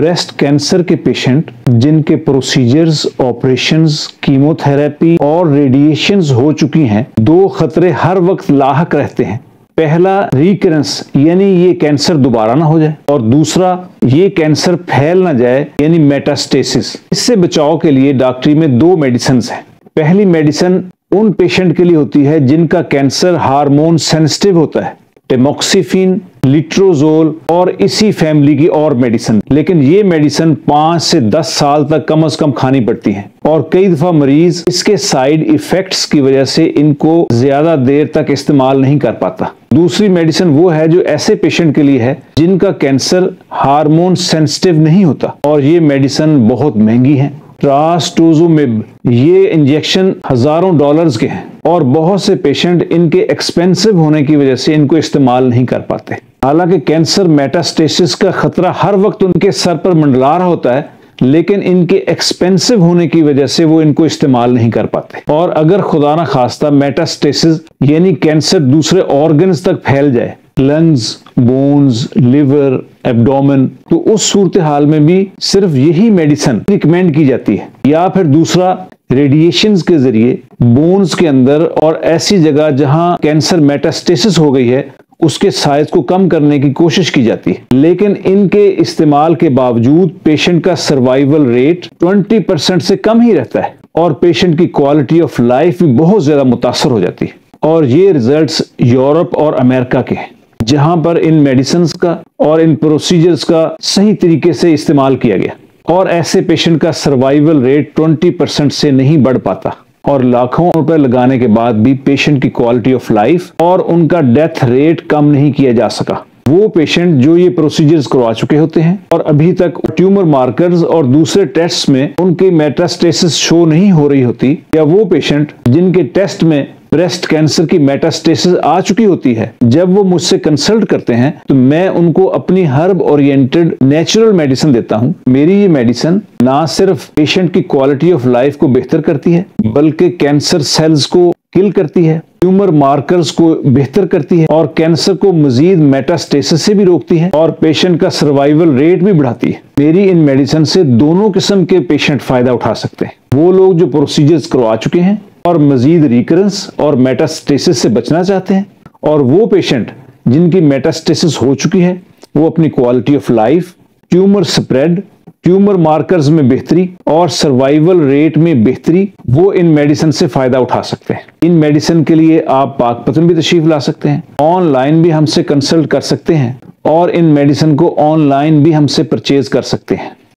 Breast cancer के patient जिनके procedures, operations, chemotherapy और रेडिएशंस हो चुकी हैं, दो खतरे हर वक्त लाहक रहते हैं। पहला, रिकरेंस यानी ये कैंसर दोबारा ना हो जाए, और दूसरा, ये कैंसर फैल ना जाए यानी मेटास्टेसिस। इससे बचाव के लिए डॉक्टरी में दो मेडिसिन हैं। पहली मेडिसिन उन पेशेंट के लिए होती है जिनका कैंसर हार्मोन सेंसिटिव होता है, टेमोक्सिफिन, लिट्रोजोल और इसी फैमिली की और मेडिसिन। लेकिन ये मेडिसिन 5 से 10 साल तक कम से कम खानी पड़ती हैं, और कई दफा मरीज इसके साइड इफेक्ट्स की वजह से इनको ज्यादा देर तक इस्तेमाल नहीं कर पाता। दूसरी मेडिसिन वो है जो ऐसे पेशेंट के लिए है जिनका कैंसर हार्मोन सेंसिटिव नहीं होता, और ये मेडिसिन बहुत महंगी है। ट्रास्टोजोमेब, ये इंजेक्शन हजारों डॉलर्स के हैं, और बहुत से पेशेंट इनके एक्सपेंसिव होने की वजह से इनको इस्तेमाल नहीं कर पाते। हालांकि कैंसर मेटास्टेसिस का खतरा हर वक्त उनके सर पर मंडरा रहा होता है, लेकिन इनके एक्सपेंसिव होने की वजह से वो इनको इस्तेमाल नहीं कर पाते। और अगर खुदा ना खास्ता मेटास्टेसिस यानी कैंसर दूसरे ऑर्गन्स तक फैल जाए, लंग्स, बोन्स, लिवर, एब्डोमेन, तो उस सूरत हाल में भी सिर्फ यही मेडिसिन रिकमेंड की जाती है। या फिर दूसरा, रेडिएशंस के जरिए बोन्स के अंदर और ऐसी जगह जहां कैंसर मेटास्टेसिस हो गई है उसके साइज को कम करने की कोशिश की जाती है। लेकिन इनके इस्तेमाल के बावजूद पेशेंट का सर्वाइवल रेट 20% से कम ही रहता है, और पेशेंट की क्वालिटी ऑफ लाइफ भी बहुत ज्यादा मुतासर हो जाती है। और ये रिजल्ट्स यूरोप और अमेरिका के हैं, जहां पर इन मेडिसिन का और इन प्रोसीजर्स का सही तरीके से इस्तेमाल किया गया, और ऐसे पेशेंट का सर्वाइवल रेट 20% से नहीं बढ़ पाता, और लाखों रुपए लगाने के बाद भी पेशेंट की क्वालिटी ऑफ लाइफ और उनका डेथ रेट कम नहीं किया जा सका। वो पेशेंट जो ये प्रोसीजर्स करवा चुके होते हैं और अभी तक ट्यूमर मार्कर्स और दूसरे टेस्ट में उनकी मेटास्टेसिस शो नहीं हो रही होती, या वो पेशेंट जिनके टेस्ट में ब्रेस्ट कैंसर की मेटास्टेसिस आ चुकी होती है, जब वो मुझसे कंसल्ट करते हैं तो मैं उनको अपनी हर्ब ओरिएंटेड नेचुरल मेडिसिन देता हूं। मेरी ये मेडिसिन ना सिर्फ पेशेंट की क्वालिटी ऑफ लाइफ को बेहतर करती है, बल्कि कैंसर सेल्स को किल करती है, ट्यूमर मार्कर्स को बेहतर करती है, और कैंसर को मजीद मेटास्टेसिस से भी रोकती है, और पेशेंट का सर्वाइवल रेट भी बढ़ाती है। मेरी इन मेडिसिन से दोनों किस्म के पेशेंट फायदा उठा सकते हैं। वो लोग जो प्रोसीजर्स करवा चुके हैं और मजीद रिकरेंस और मेटास्टेसिस से बचना चाहते हैं, और वो पेशेंट जिनकी मेटास्टेसिस हो चुकी है वो अपनी quality of life, tumour spread, tumour markers में बेहतरी और सर्वाइवल रेट में बेहतरी, वो इन मेडिसिन से फायदा उठा सकते हैं। इन मेडिसिन के लिए आप पाकपतन भी तशरीफ ला सकते हैं, ऑनलाइन भी हमसे कंसल्ट कर सकते हैं, और इन मेडिसिन को ऑनलाइन भी हमसे परचेज कर सकते हैं।